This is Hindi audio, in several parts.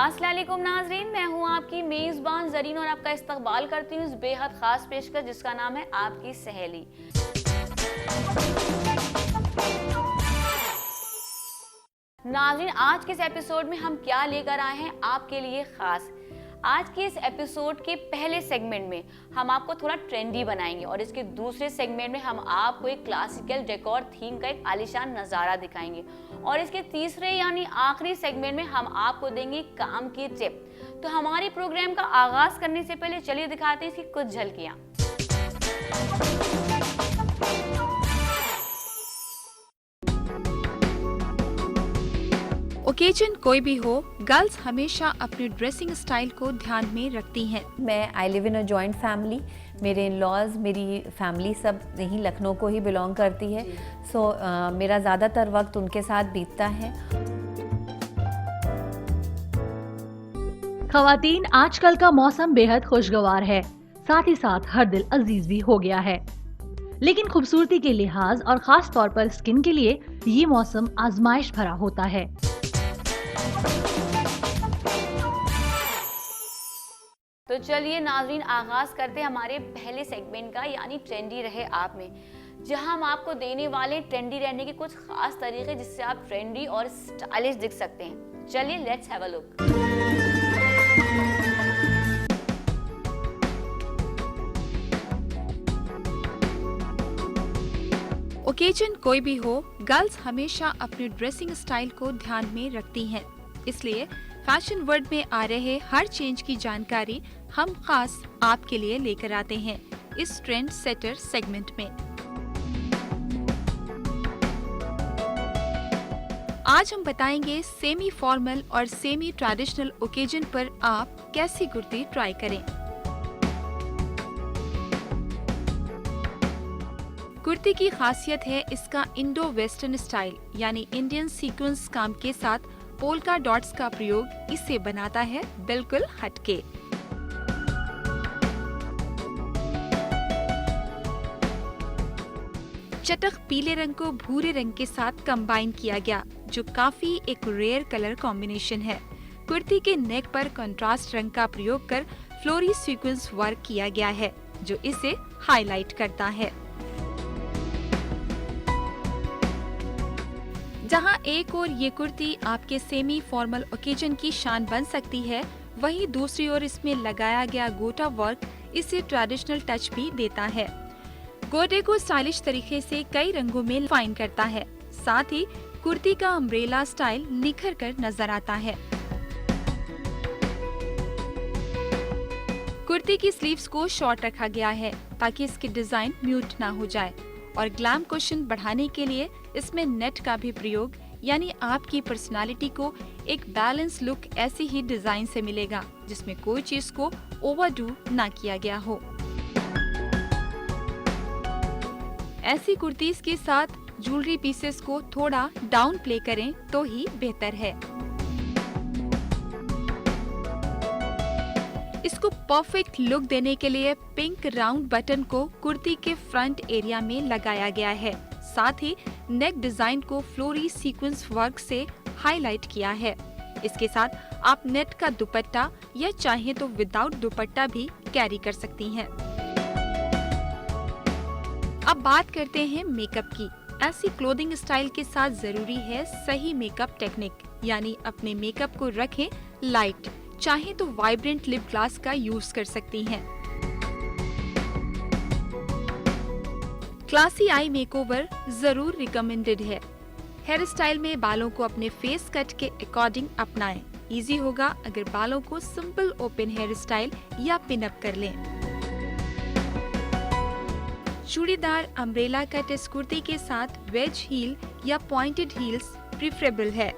अस्सलाम वालेकुम नाजरीन, मैं हूँ आपकी मेज़बान ज़रीन और आपका इस्तकबाल करती हूँ इस बेहद ख़ास पेशकश जिसका नाम है आपकी सहेली। नाजरीन, आज के इस एपिसोड में हम क्या लेकर आए हैं आपके लिए ख़ास। आज के इस एपिसोड के पहले सेगमेंट में हम आपको थोड़ा ट्रेंडी बनाएंगे और इसके दूसरे सेगमेंट में हम आपको एक क्लासिकल डेकोर थीम का एक आलीशान नज़ारा दिखाएंगे और इसके तीसरे यानी आखिरी सेगमेंट में हम आपको देंगे काम की टिप। तो हमारे प्रोग्राम का आगाज करने से पहले चलिए दिखाते हैं इसकी कुछ झलकियां। ओकेजन कोई भी हो, गर्ल्स हमेशा अपने ड्रेसिंग स्टाइल को ध्यान में रखती हैं। मैं I live in a joint family. मेरे इन-लॉज, मेरी फैमिली सब यहीं लखनऊ को ही बिलोंग करती है। सो मेरा ज़्यादातर वक्त उनके साथ बीतता है। खवातीन, आजकल का मौसम बेहद खुशगवार है, साथ ही साथ हर दिल अजीज भी हो गया है। लेकिन खूबसूरती के लिहाज और खास तौर पर स्किन के लिए ये मौसम आजमाइश भरा होता है। तो चलिए नाजरीन, आगाज करते हैं हमारे पहले सेगमेंट का यानी ट्रेंडी रहे आप में, जहां हम आपको देने वाले ट्रेंडी रहने के कुछ खास तरीके जिससे आप ट्रेंडी और स्टाइलिश दिख सकते हैं। चलिए let's have a look. Occasion कोई भी हो, गर्ल्स हमेशा अपने ड्रेसिंग स्टाइल को ध्यान में रखती हैं। इसलिए फैशन वर्ल्ड में आ रहे हर चेंज की जानकारी हम खास आपके लिए लेकर आते हैं इस ट्रेंड सेटर सेगमेंट में। आज हम बताएंगे सेमी फॉर्मल और सेमी ट्रेडिशनल ओकेजन पर आप कैसी कुर्ती ट्राई करें। कुर्ती की खासियत है इसका इंडो वेस्टर्न स्टाइल यानी इंडियन सीक्वेंस काम के साथ पोल्का डॉट्स का प्रयोग इसे बनाता है बिल्कुल हटके। चटक पीले रंग को भूरे रंग के साथ कंबाइन किया गया, जो काफी एक रेयर कलर कॉम्बिनेशन है। कुर्ती के नेक पर कंट्रास्ट रंग का प्रयोग कर फ्लोरी सीक्वेंस वर्क किया गया है, जो इसे हाईलाइट करता है। जहां एक और ये कुर्ती आपके सेमी फॉर्मल ओकेजन की शान बन सकती है, वहीं दूसरी ओर इसमें लगाया गया गोटा वर्क इसे ट्रेडिशनल टच भी देता है। गोटे को स्टाइलिश तरीके से कई रंगों में फाइन करता है, साथ ही कुर्ती का अम्ब्रेला स्टाइल निखर कर नजर आता है। कुर्ती की स्लीव्स को शॉर्ट रखा गया है ताकि इसकी डिजाइन म्यूट ना हो जाए और ग्लैम क्वेश्चन बढ़ाने के लिए इसमें नेट का भी प्रयोग, यानी आपकी पर्सनालिटी को एक बैलेंस लुक ऐसी ही डिजाइन से मिलेगा जिसमें कोई चीज को ओवरडू ना किया गया हो। ऐसी कुर्तीज के साथ ज्वेलरी पीसेस को थोड़ा डाउन प्ले करें तो ही बेहतर है। इसको परफेक्ट लुक देने के लिए पिंक राउंड बटन को कुर्ती के फ्रंट एरिया में लगाया गया है, साथ ही नेक डिजाइन को फ्लोरी सीक्वेंस वर्क से हाईलाइट किया है। इसके साथ आप नेट का दुपट्टा या चाहे तो विदाउट दुपट्टा भी कैरी कर सकती हैं। अब बात करते हैं मेकअप की। ऐसी क्लोथिंग स्टाइल के साथ जरूरी है सही मेकअप टेक्निक, यानी अपने मेकअप को रखें लाइट, चाहे तो वाइब्रेंट लिप ग्लास का यूज कर सकती हैं। क्लासी आई मेकओवर जरूर रिकमेंडेड है। हेयर स्टाइल में बालों को अपने फेस कट के अकॉर्डिंग अपनाएं। इजी होगा अगर बालों को सिंपल ओपन हेयर स्टाइल या पिन अप कर लें। चूड़ीदार अम्ब्रेला कट इस कुर्ती के साथ वेज हील या पॉइंटेड हील्स प्रिफरेबल है।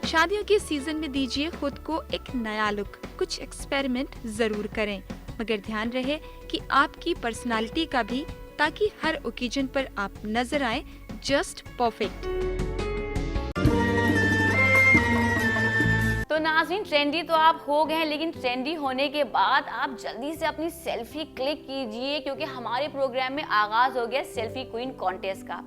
शादियों के सीजन में दीजिए खुद को एक नया लुक। कुछ एक्सपेरिमेंट जरूर करें, मगर ध्यान रहे कि आपकी पर्सनालिटी का भी, ताकि हर ओकेजन पर आप नजर आए जस्ट परफेक्ट। तो तो नाज़रीन, ट्रेंडी तो आप हो गए हैं, लेकिन ट्रेंडी होने के बाद आप जल्दी से अपनी सेल्फी क्लिक कीजिए, क्योंकि हमारे प्रोग्राम में आगाज़ हो गया सेल्फी क्वीन कॉन्टेस्ट का।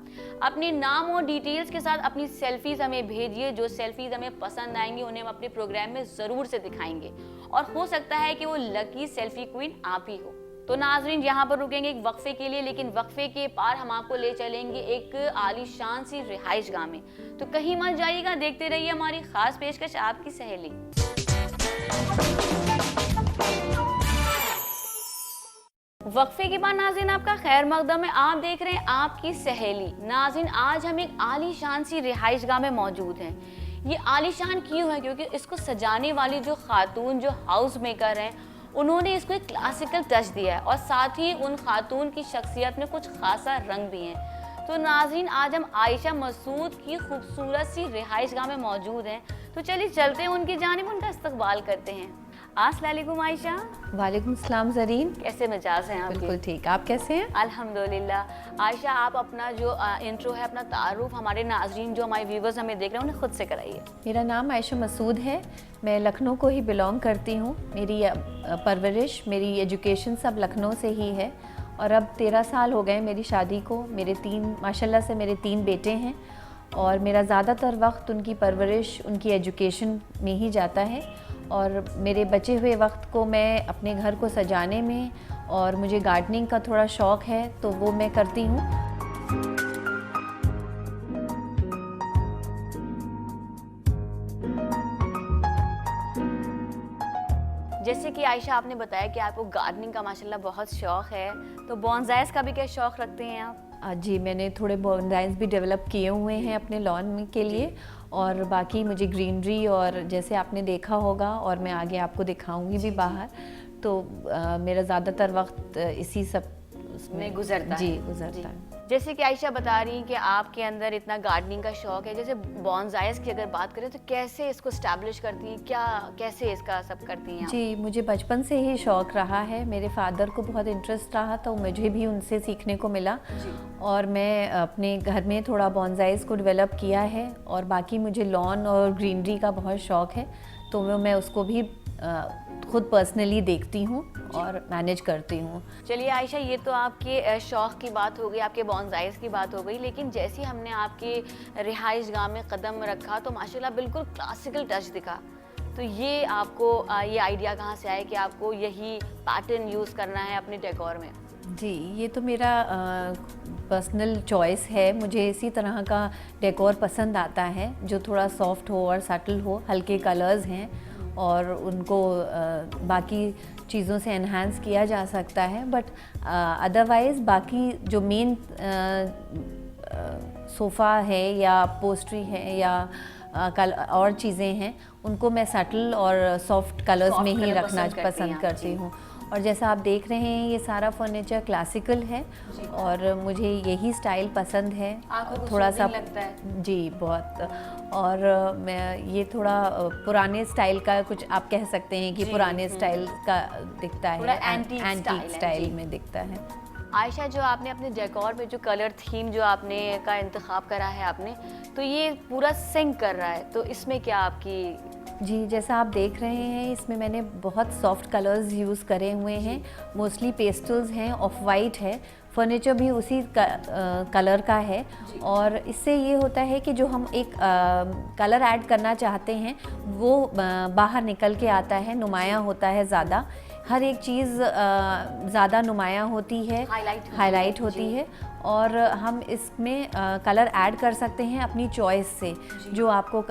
अपने नाम और डिटेल्स के साथ अपनी सेल्फीज हमें भेजिए। जो सेल्फीज हमें पसंद आएंगी उन्हें हम अपने प्रोग्राम में ज़रूर से दिखाएंगे, और हो सकता है कि वो लकी सेल्फी क्वीन आप ही हो। तो नाज़रीन, यहाँ पर रुकेंगे एक वक्फे के लिए, लेकिन वक्फे के पार हम आपको ले चलेंगे एक आलीशान सी रिहाइश गाह में। तो कहीं मत जाइएगा, देखते रहिए हमारी खास पेशकश आपकी सहेली। वक्फे के बाद नाज़रीन आपका खैर मकदम है। आप देख रहे हैं आपकी सहेली। नाज़रीन, आज हम एक आलीशान सी रिहाइश गाह में मौजूद हैं। ये आलीशान क्यों है? क्योंकि इसको सजाने वाली जो खातून, जो हाउस मेकर हैं, उन्होंने इसको एक क्लासिकल टच दिया है, और साथ ही उन खातून की शख्सियत में कुछ खासा रंग भी हैं। तो नाज़रीन, आज हम आयशा मसूद की खूबसूरत सी रिहाइश गाह में मौजूद हैं। तो चलिए चलते हैं उनकी जानिब, उनका इस्तकबाल करते हैं। अस्सलाम वालेकुम आयशा। वालेकुम सलाम ज़रीन। कैसे मिजाज हैं आपके? बिल्कुल ठीक, आप कैसे हैं? अल्हम्दुलिल्लाह। आयशा, आप अपना जो इंट्रो है, अपना तारुफ हमारे नाज़रीन, जो हमारे व्यूवर्स हमें देख रहे हैं, उन्हें खुद से कराइए। मेरा नाम आयशा मसूद है। मैं लखनऊ को ही बिलोंग करती हूँ। मेरी परवरिश, मेरी एजुकेशन सब लखनऊ से ही है, और अब 13 साल हो गए मेरी शादी को। मेरे माशाल्लाह से मेरे 3 बेटे हैं, और मेरा ज़्यादातर वक्त उनकी परवरिश, उनकी एजुकेशन में ही जाता है। और मेरे बचे हुए वक्त को मैं अपने घर को सजाने में, और मुझे गार्डनिंग का थोड़ा शौक़ है, तो वो मैं करती हूँ। जैसे कि आयशा आपने बताया कि आपको गार्डनिंग का माशाल्लाह बहुत शौक़ है, तो बॉन्साइज का भी क्या शौक़ रखते हैं आप? जी, मैंने थोड़े बॉन्साइज भी डेवलप किए हुए हैं अपने लॉन में के लिए, और बाकी मुझे ग्रीनरी, और जैसे आपने देखा होगा और मैं आगे आपको दिखाऊंगी भी बाहर, तो मेरा ज़्यादातर वक्त इसी सब में गुजरता जी, है। गुजरता है। जैसे कि आयशा बता रही हैं कि आपके अंदर इतना गार्डनिंग का शौक़ है, जैसे बॉन्साइज की अगर बात करें तो कैसे इसको इस्टेब्लिश करती हैं, क्या कैसे इसका सब करती हैं आप? जी, मुझे बचपन से ही शौक़ रहा है। मेरे फादर को बहुत इंटरेस्ट रहा, तो मुझे भी उनसे सीखने को मिला, और मैं अपने घर में थोड़ा बॉन्साइज को डेवलप किया है। और बाकी मुझे लॉन और ग्रीनरी का बहुत शौक़ है, तो मैं उसको भी खुद पर्सनली देखती हूँ और मैनेज करती हूँ। चलिए आयशा, ये तो आपके शौक़ की बात हो गई, आपके बॉन्साइज की बात हो गई, लेकिन जैसे हमने आपके रिहाइश गाह में कदम रखा तो माशाल्लाह बिल्कुल क्लासिकल टच दिखा। तो ये आपको ये आइडिया कहाँ से आया कि आपको यही पैटर्न यूज़ करना है अपने डेकोर में? जी, ये तो मेरा पर्सनल चॉइस है। मुझे इसी तरह का डेकोर पसंद आता है, जो थोड़ा सॉफ्ट हो और सटल हो, हल्के कलर्स हैं, और उनको बाकी चीज़ों से एनहांस किया जा सकता है। बट अदरवाइज़ बाकी जो मेन सोफ़ा है या पोस्ट्री है या और चीज़ें हैं, उनको मैं सटल और सॉफ्ट कलर्स में ही रखना पसंद करती हूँ। और जैसा आप देख रहे हैं, ये सारा फर्नीचर क्लासिकल है, और मुझे यही स्टाइल पसंद है। थोड़ा सा लगता है जी, बहुत। और मैं ये थोड़ा पुराने स्टाइल का, कुछ आप कह सकते हैं कि पुराने स्टाइल का दिखता है, एंटीक स्टाइल में दिखता है। आयशा, जो आपने अपने डेकोर पे जो कलर थीम जो आपने का इंतखाब करा है आपने, तो ये पूरा सिंक कर रहा है, तो इसमें क्या आपकी? जी, जैसा आप देख रहे हैं, इसमें मैंने बहुत सॉफ्ट कलर्स यूज़ करे हुए हैं। मोस्टली पेस्टल्स हैं, ऑफ वाइट है, फर्नीचर भी उसी कलर का है। और इससे ये होता है कि जो हम एक कलर ऐड करना चाहते हैं, वो बाहर निकल के आता है, नुमायाँ होता है ज़्यादा। हर एक चीज़ ज़्यादा नुमायाँ होती है, हाईलाइट होती है, और हम इसमें कलर ऐड कर सकते हैं अपनी चॉइस से, जो आपको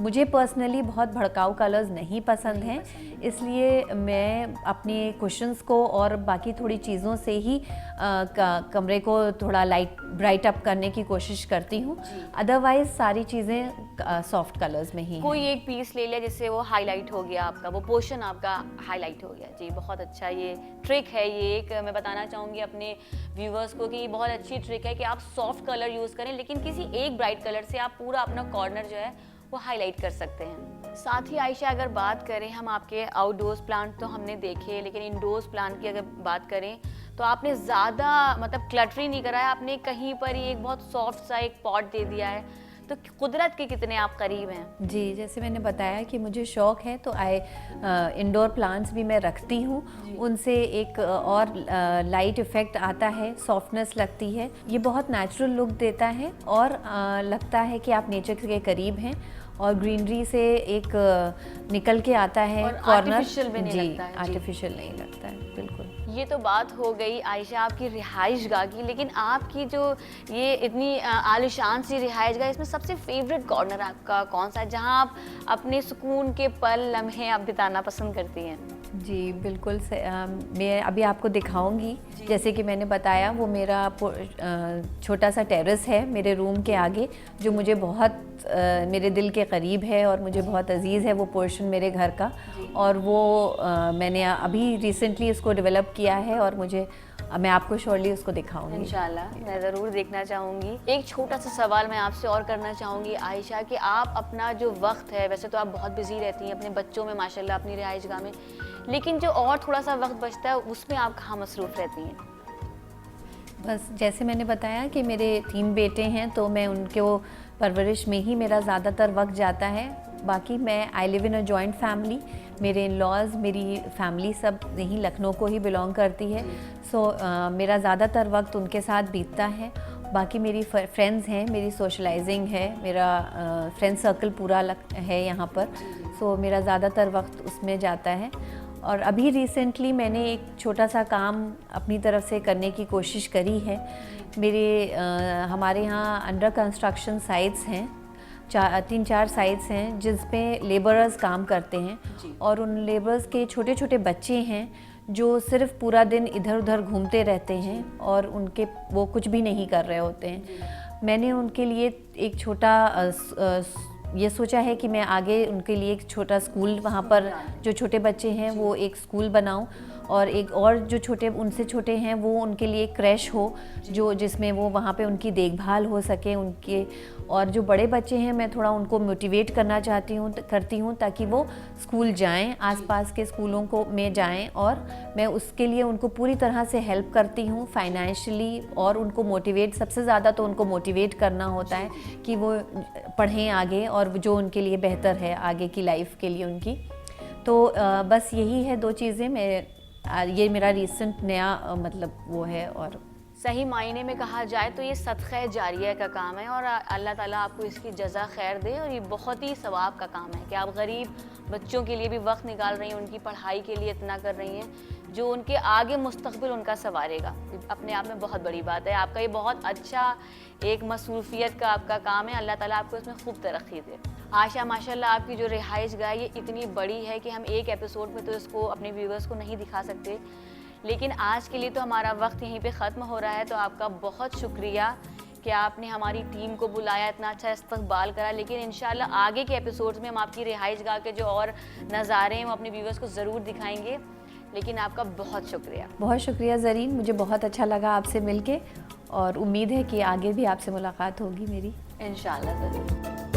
मुझे पर्सनली बहुत भड़काऊ कलर्स नहीं पसंद हैं, इसलिए मैं अपने कुशन्स को और बाकी थोड़ी चीज़ों से ही कमरे को थोड़ा ब्राइट अप करने की कोशिश करती हूँ। अदरवाइज़ सारी चीज़ें सॉफ्ट कलर्स में ही। कोई एक पीस ले लिया जिससे वो हाईलाइट हो गया, आपका वो पोर्शन आपका हाईलाइट हो गया। जी, बहुत अच्छा ये ट्रिक है। ये एक मैं बताना चाहूँगी अपने व्यूवर्स को कि बहुत अच्छी ट्रिक है कि आप सॉफ्ट कलर यूज़ करें, लेकिन किसी एक ब्राइट कलर से आप पूरा अपना कॉर्नर जो है वो हाईलाइट कर सकते हैं। साथ ही आयशा, अगर बात करें हम आपके आउटडोर्स प्लांट तो हमने देखे, लेकिन इंडोर्स प्लांट की अगर बात करें तो आपने ज़्यादा मतलब क्लटरी नहीं करा है, आपने कहीं पर ही एक बहुत सॉफ्ट सा एक पॉट दे दिया है। तो कुदरत के कितने आप करीब हैं। जी, जैसे मैंने बताया कि मुझे शौक़ है तो इंडोर प्लांट्स भी मैं रखती हूँ, उनसे एक और लाइट इफ़ेक्ट आता है, सॉफ्टनेस लगती है, ये बहुत नेचुरल लुक देता है और लगता है कि आप नेचर के करीब हैं और ग्रीनरी से एक निकल के आता है कॉर्नर। आर्टिफिशियल भी नहीं लगता है। आर्टिफिशियल नहीं लगता है, बिल्कुल। ये तो बात हो गई आयशा आपकी रिहाइश गाह की, लेकिन आपकी जो ये इतनी आलिशान सी रिहाइश गाह, इसमें सबसे फेवरेट कॉर्नर आपका कौन सा है जहाँ आप अपने सुकून के पल लम्हे आप बिताना पसंद करती हैं? जी बिल्कुल, मैं अभी आपको दिखाऊंगी। जैसे कि मैंने बताया, वो मेरा छोटा सा टेरेस है मेरे रूम के आगे, जो मुझे बहुत मेरे दिल के करीब है और मुझे बहुत अजीज़ है वो पोर्शन मेरे घर का। और वो मैंने अभी रिसेंटली इसको डेवलप किया है और मैं आपको श्योरली उसको दिखाऊंगी इंशाल्लाह। मैं ज़रूर देखना चाहूँगी। एक छोटा सा सवाल मैं आपसे और करना चाहूँगी आयशा, कि आप अपना जो वक्त है, वैसे तो आप बहुत बिजी रहती हैं अपने बच्चों में माशाल्लाह, अपनी रिहाइशगाह में, लेकिन जो और थोड़ा सा वक्त बचता है उसमें आप कहाँ मसरूफ़ रहती हैं? बस जैसे मैंने बताया कि मेरे 3 बेटे हैं, तो मैं उनको परवरिश में ही मेरा ज़्यादातर वक्त जाता है। बाकी I live in a joint family, मेरे इन-लॉज़, मेरी फैमिली सब यहीं लखनऊ को ही बिलोंग करती है। सो मेरा ज़्यादातर वक्त उनके साथ बीतता है। बाकी मेरी फ्रेंड्स हैं, मेरी सोशलाइजिंग है, मेरा फ्रेंड सर्कल पूरा है यहाँ पर। सो मेरा ज़्यादातर वक्त उसमें जाता है। और अभी रिसेंटली मैंने एक छोटा सा काम अपनी तरफ से करने की कोशिश करी है। हमारे यहाँ अंडर कंस्ट्रक्शन साइट्स हैं, 3-4 साइट्स हैं जिस पे लेबरर्स काम करते हैं, और उन लेबरर्स के छोटे छोटे बच्चे हैं जो सिर्फ पूरा दिन इधर उधर घूमते रहते हैं और वो कुछ भी नहीं कर रहे होते हैं। मैंने उनके लिए एक छोटा ये सोचा है कि मैं आगे उनके लिए एक छोटा स्कूल, वहाँ पर जो छोटे बच्चे हैं वो एक स्कूल बनाऊं, और एक और जो उनसे छोटे हैं वो उनके लिए क्रैश हो, जिसमें वो वहाँ पे उनकी देखभाल हो सके उनके। और जो बड़े बच्चे हैं मैं थोड़ा उनको मोटिवेट करना करती हूँ ताकि वो स्कूल जाएं, आसपास के स्कूलों में जाएं, और मैं उसके लिए उनको पूरी तरह से हेल्प करती हूँ फाइनेंशियली। और उनको मोटिवेट, सबसे ज़्यादा तो उनको मोटिवेट करना होता है कि वो पढ़ें आगे, और जो उनके लिए बेहतर है आगे की लाइफ के लिए उनकी। तो बस यही है 2 चीज़ें। ये मेरा रिसेंट नया मतलब वो है। और सही मायने में कहा जाए तो ये सदक़ा जारिया का काम है, और अल्लाह ताला आपको इसकी जज़ा खैर दे। और ये बहुत ही सवाब का काम है कि आप गरीब बच्चों के लिए भी वक्त निकाल रही हैं, उनकी पढ़ाई के लिए इतना कर रही हैं जो उनके आगे मुस्तक़बिल उनका संवारेगा। अपने आप में बहुत बड़ी बात है। आपका ये बहुत अच्छा एक मसरूफ़ियत का आपका काम है। अल्लाह ताला आपको इसमें खूब तरक्की दे। आयशा, माशाल्लाह आपकी जो रिहाइश गाह ये इतनी बड़ी है कि हम एक एपिसोड में तो इसको अपने व्यूवर्स को नहीं दिखा सकते, लेकिन आज के लिए तो हमारा वक्त यहीं पे ख़त्म हो रहा है। तो आपका बहुत शुक्रिया कि आपने हमारी टीम को बुलाया, इतना अच्छा इस्तक़बाल करा। लेकिन इंशाल्लाह आगे के एपिसोड्स में हम आपकी रिहाइश गाह के जो और नज़ारे हैं वो अपने व्यूवर्स को ज़रूर दिखाएंगे। लेकिन आपका बहुत शुक्रिया। बहुत शुक्रिया ज़रीन, मुझे बहुत अच्छा लगा आपसे मिलके, और उम्मीद है कि आगे भी आपसे मुलाकात होगी मेरी। इंशाल्लाह ज़रूर।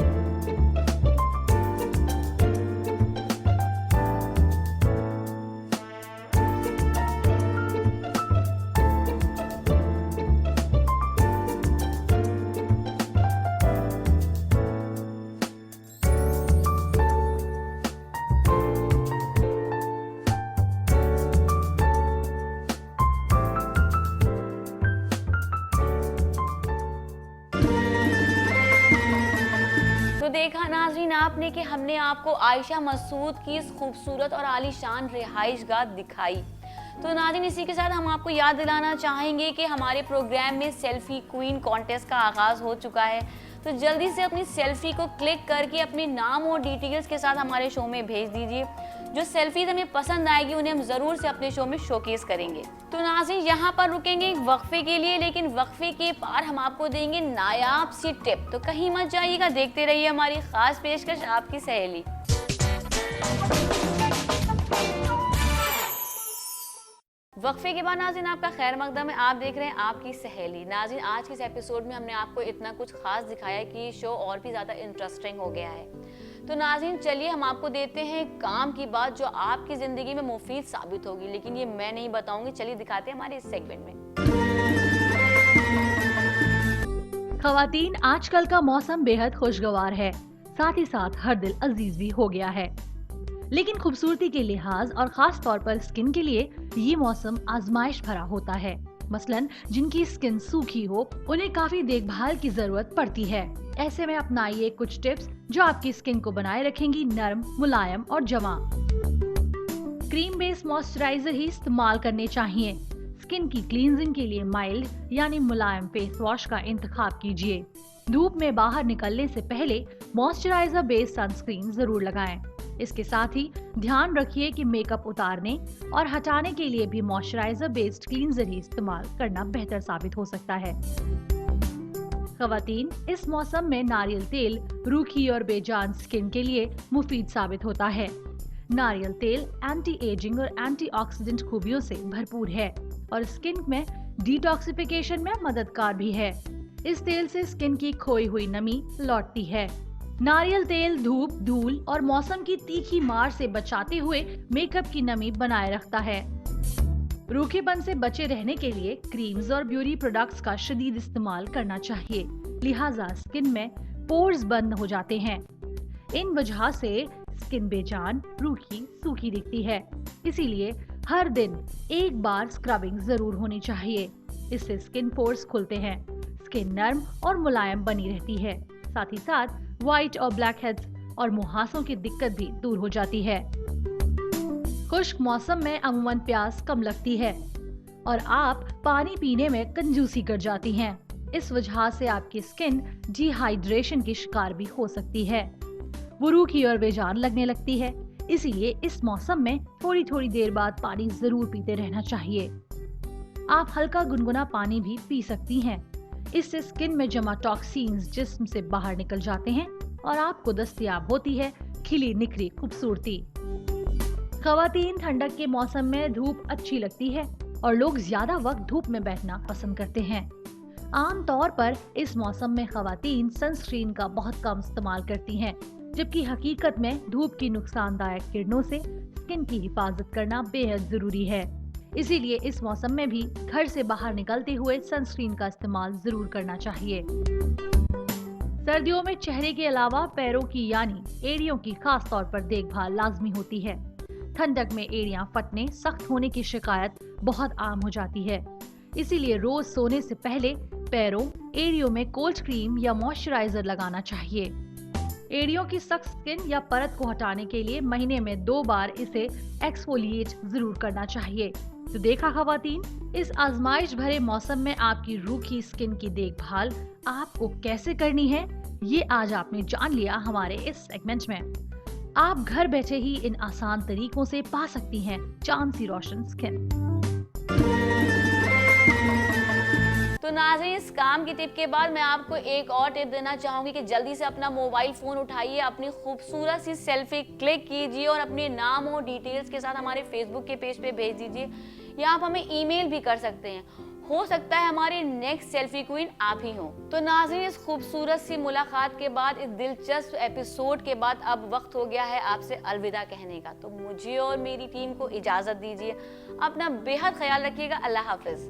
देखा नाज़रीन आपने कि हमने आपको आयशा मसूद की इस खूबसूरत और आलीशान रिहाइश गाह दिखाई। तो नाज़रीन इसी के साथ हम आपको याद दिलाना चाहेंगे कि हमारे प्रोग्राम में सेल्फी क्वीन कॉन्टेस्ट का आगाज़ हो चुका है। तो जल्दी से अपनी सेल्फी को क्लिक करके अपने नाम और डिटेल्स के साथ हमारे शो में भेज दीजिए। जो सेल्फीज हमें पसंद आएगी उन्हें हम ज़रूर से अपने शो में शोकेस करेंगे। तो नाज़रीन यहाँ पर रुकेंगे एक वक्फे के लिए, लेकिन वक्फे के पार हम आपको देंगे नायाब सी टिप। तो कहीं मत जाइएगा, देखते रहिए हमारी ख़ास पेशकश आपकी सहेली। वक्फे के बाद नाज़रीन आपका खैर मकदम है, आप देख रहे हैं आपकी सहेली। नाज़रीन आज के इस एपिसोड में हमने आपको इतना कुछ खास दिखाया कि शो और भी ज़्यादा इंटरेस्टिंग हो गया है। तो नाज़रीन चलिए हम आपको देते हैं काम की बात जो आपकी ज़िंदगी में मुफीद साबित होगी, लेकिन ये मैं नहीं बताऊंगी। चलिए दिखाते हैं हमारे इस सेगमेंट में। खवातीन, आजकल का मौसम बेहद खुशगवार है, साथ ही साथ हर दिल अजीज भी हो गया है। लेकिन खूबसूरती के लिहाज और खास तौर पर स्किन के लिए ये मौसम आजमाइश भरा होता है। मसलन जिनकी स्किन सूखी हो, उन्हें काफी देखभाल की जरूरत पड़ती है। ऐसे में अपनाइए कुछ टिप्स जो आपकी स्किन को बनाए रखेंगी नरम, मुलायम और जवां। क्रीम बेस्ड मॉइस्चराइजर ही इस्तेमाल करने चाहिए। स्किन की क्लींजिंग के लिए माइल्ड यानी मुलायम फेस वॉश का इंतखाब कीजिए। धूप में बाहर निकलने से पहले मॉइस्चराइजर बेस्ड सनस्क्रीन जरूर लगाएं। इसके साथ ही ध्यान रखिए कि मेकअप उतारने और हटाने के लिए भी मॉइस्चराइजर बेस्ड क्लींजर ही इस्तेमाल करना बेहतर साबित हो सकता है। खवातीन, इस मौसम में नारियल तेल रूखी और बेजान स्किन के लिए मुफीद साबित होता है। नारियल तेल एंटी एजिंग और एंटीऑक्सीडेंट खूबियों से भरपूर है और स्किन में डिटॉक्सिफिकेशन में मददगार भी है। इस तेल से स्किन की खोई हुई नमी लौटती है। नारियल तेल धूप, धूल और मौसम की तीखी मार से बचाते हुए मेकअप की नमी बनाए रखता है। रूखेपन से बचे रहने के लिए क्रीम्स और ब्यूटी प्रोडक्ट्स का शदीद इस्तेमाल करना चाहिए, लिहाजा स्किन में पोर्स बंद हो जाते हैं। इन वजह से स्किन बेजान, रूखी, सूखी दिखती है। इसीलिए हर दिन एक बार स्क्रबिंग जरूर होनी चाहिए। इससे स्किन पोर्स खुलते हैं, स्किन नर्म और मुलायम बनी रहती है। साथ ही साथ व्हाइट और ब्लैक हेड्स और मुहासों की दिक्कत भी दूर हो जाती है। खुश्क मौसम में अमूमन प्यास कम लगती है और आप पानी पीने में कंजूसी कर जाती हैं। इस वजह से आपकी स्किन डिहाइड्रेशन की शिकार भी हो सकती है। वो रूखी और बेजान लगने लगती है। इसीलिए इस मौसम में थोड़ी थोड़ी देर बाद पानी जरूर पीते रहना चाहिए। आप हल्का गुनगुना पानी भी पी सकती हैं। इससे स्किन में जमा टॉक्सिन्स जिस्म से बाहर निकल जाते हैं और आपको दस्तयाब होती है खिली निखरी खूबसूरती। खवातीन, ठंडक के मौसम में धूप अच्छी लगती है और लोग ज्यादा वक्त धूप में बैठना पसंद करते हैं। आम तौर पर इस मौसम में खवातीन सनस्क्रीन का बहुत कम इस्तेमाल करती हैं, जबकि हकीकत में धूप की नुकसानदायक किरणों से स्किन की हिफाजत करना बेहद जरूरी है। इसीलिए इस मौसम में भी घर से बाहर निकलते हुए सनस्क्रीन का इस्तेमाल जरूर करना चाहिए। सर्दियों में चेहरे के अलावा पैरों की यानी एड़ियों की खास तौर पर देखभाल लाजमी होती है। ठंडक में एड़ियां फटने, सख्त होने की शिकायत बहुत आम हो जाती है। इसीलिए रोज सोने से पहले पैरों, एड़ियों में कोल्ड क्रीम या मॉइस्चराइजर लगाना चाहिए। एड़ियों की सख्त स्किन या परत को हटाने के लिए महीने में 2 बार इसे एक्सफोलिएट जरूर करना चाहिए। तो देखा खवातीन, इस आजमाइश भरे मौसम में आपकी रूखी स्किन की देखभाल आपको कैसे करनी है, ये आज आपने जान लिया हमारे इस सेगमेंट में। आप घर बैठे ही इन आसान तरीकों से पा सकती हैं चांद सी रोशन स्किन। तो नाज़रीन, इस काम की टिप के बाद मैं आपको एक और टिप देना चाहूंगी कि जल्दी से अपना मोबाइल फोन उठाइए, अपनी खूबसूरत सी सेल्फी क्लिक कीजिए और अपने नाम और डिटेल्स के साथ हमारे फेसबुक के पेज पे भेज दीजिए, या आप हमें ईमेल भी कर सकते हैं। हो सकता है हमारी नेक्स्ट सेल्फी क्वीन आप ही हो। तो नाज़रीन, इस खूबसूरत सी मुलाकात के बाद, इस दिलचस्प एपिसोड के बाद अब वक्त हो गया है आपसे अलविदा कहने का। तो मुझे और मेरी टीम को इजाजत दीजिए। अपना बेहद ख्याल रखिएगा। अल्लाह हाफिज।